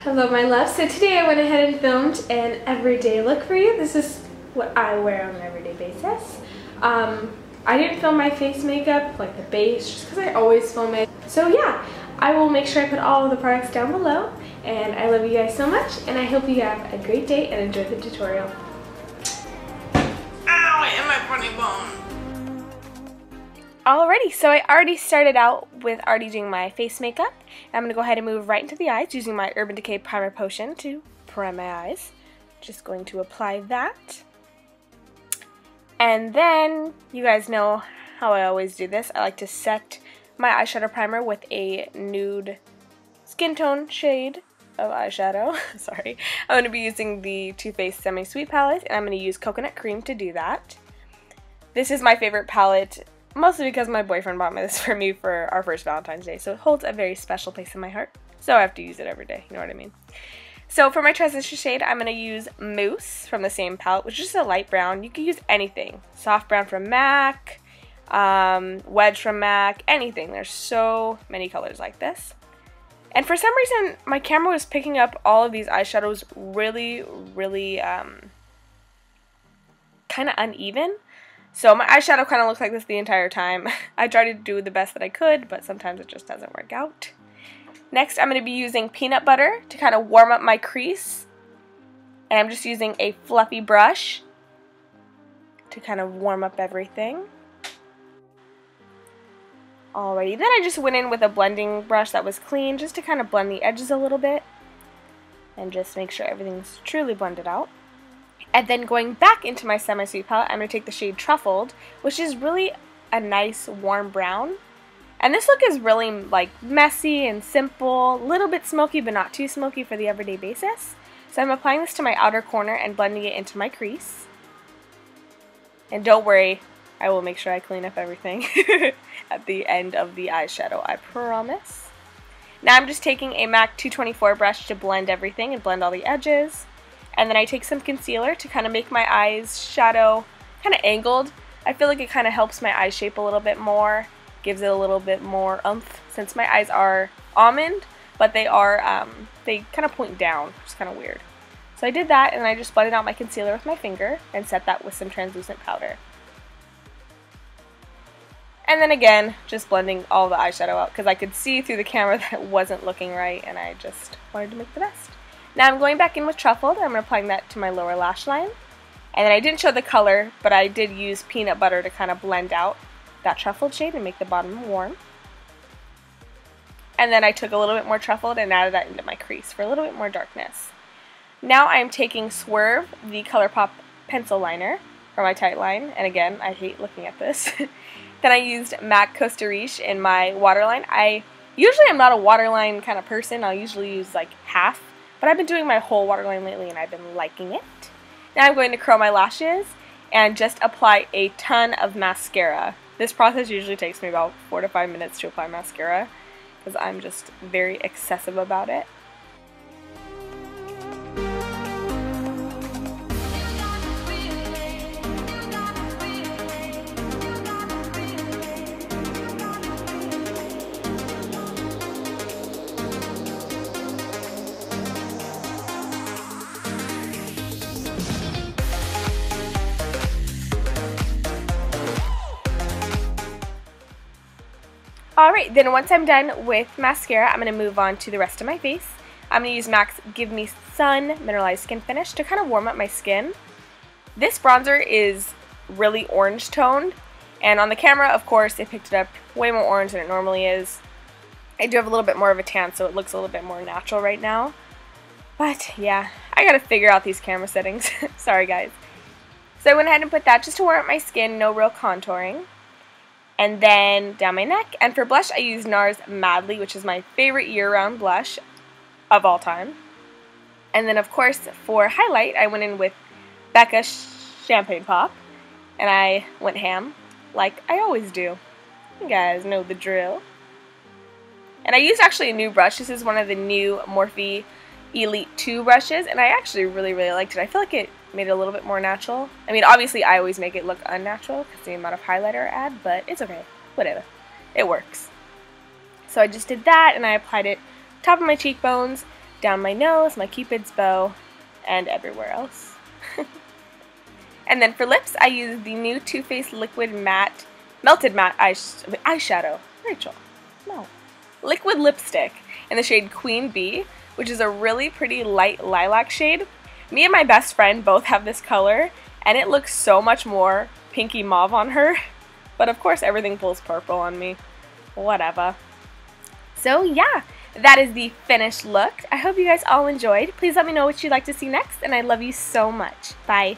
Hello my love. So today I went ahead and filmed an everyday look for you. This is what I wear on an everyday basis. I didn't film my face makeup, like the base, just because I always film it. So yeah, I will make sure I put all of the products down below. And I love you guys so much, and I hope you have a great day and enjoy the tutorial. Ow, in my funny bone. Alrighty, so I already started out with doing my face makeup. I'm going to go ahead and move right into the eyes using my Urban Decay Primer Potion to prime my eyes. Just going to apply that. And then, you guys know how I always do this. I like to set my eyeshadow primer with a nude skin tone shade of eyeshadow. Sorry. I'm going to be using the Too Faced Semi-Sweet palette, and I'm going to use Coconut Cream to do that. This is my favorite palette, mostly because my boyfriend bought this for me for our first Valentine's Day, so it holds a very special place in my heart. So I have to use it every day, you know what I mean? So for my transition shade, I'm going to use Mousse from the same palette, which is just a light brown. You can use anything. Soft brown from MAC, Wedge from MAC, anything. There's so many colors like this. And for some reason, my camera was picking up all of these eyeshadows really kind of uneven. So my eyeshadow kind of looks like this the entire time. I tried to do the best that I could, but sometimes it just doesn't work out. Next, I'm going to be using peanut butter to kind of warm up my crease. And I'm just using a fluffy brush to kind of warm up everything. Alrighty, then I just went in with a blending brush that was clean just to kind of blend the edges a little bit. And just make sure everything's truly blended out. And then going back into my Semi-Sweet palette, I'm going to take the shade Truffled, which is really a nice warm brown. And this look is really like messy and simple, a little bit smoky but not too smoky for the everyday basis. So I'm applying this to my outer corner and blending it into my crease. And don't worry, I will make sure I clean up everything at the end of the eyeshadow, I promise. Now I'm just taking a MAC 224 brush to blend everything and blend all the edges. And then I take some concealer to kind of make my eyes shadow kind of angled. I feel like it kind of helps my eye shape a little bit more, gives it a little bit more oomph, since my eyes are almond, but they are, they kind of point down, which is kind of weird. So I did that, and I just blended out my concealer with my finger and set that with some translucent powder. And then again, just blending all the eyeshadow out, because I could see through the camera that it wasn't looking right, and I just wanted to make the best. Now I'm going back in with Truffled, and I'm applying that to my lower lash line. And then I didn't show the color, but I did use peanut butter to kind of blend out that Truffled shade and make the bottom warm. And then I took a little bit more Truffled and added that into my crease for a little bit more darkness. Now I'm taking Swerve, the Colourpop pencil liner, for my tight line. And again, I hate looking at this. Then I used MAC Costa Riche in my waterline. Usually I'm not a waterline kind of person. I'll usually use like half. But I've been doing my whole waterline lately and I've been liking it. Now I'm going to curl my lashes and just apply a ton of mascara. This process usually takes me about 4 to 5 minutes to apply mascara because I'm just very excessive about it. Alright, then once I'm done with mascara, I'm going to move on to the rest of my face. I'm going to use MAC's Give Me Sun Mineralized Skinfinish to kind of warm up my skin. This bronzer is really orange toned, and on the camera, of course, it picked it up way more orange than it normally is. I do have a little bit more of a tan, so it looks a little bit more natural right now. But yeah, I gotta figure out these camera settings. Sorry guys. So I went ahead and put that just to warm up my skin, no real contouring. And then down my neck. And for blush, I use Nars Madly, which is my favorite year-round blush of all time. And then, of course, for highlight, I went in with Becca Champagne Pop. And I went ham, like I always do. You guys know the drill. And I used actually a new brush. This is one of the new Morphe Elite 2 brushes. And I actually really liked it. I feel like it made it a little bit more natural. I mean, obviously I always make it look unnatural because the amount of highlighter I add, but it's okay. Whatever. It works. So I just did that and I applied it top of my cheekbones, down my nose, my cupid's bow, and everywhere else. And then for lips, I use the new Too Faced Liquid Matte, Melted Matte Eyeshadow. Rachel, no. Liquid lipstick in the shade Queen Bee, which is a really pretty light lilac shade. Me and my best friend both have this color, and it looks so much more pinky mauve on her. But of course, everything pulls purple on me. Whatever. So yeah, that is the finished look. I hope you guys all enjoyed. Please let me know what you'd like to see next, and I love you so much. Bye.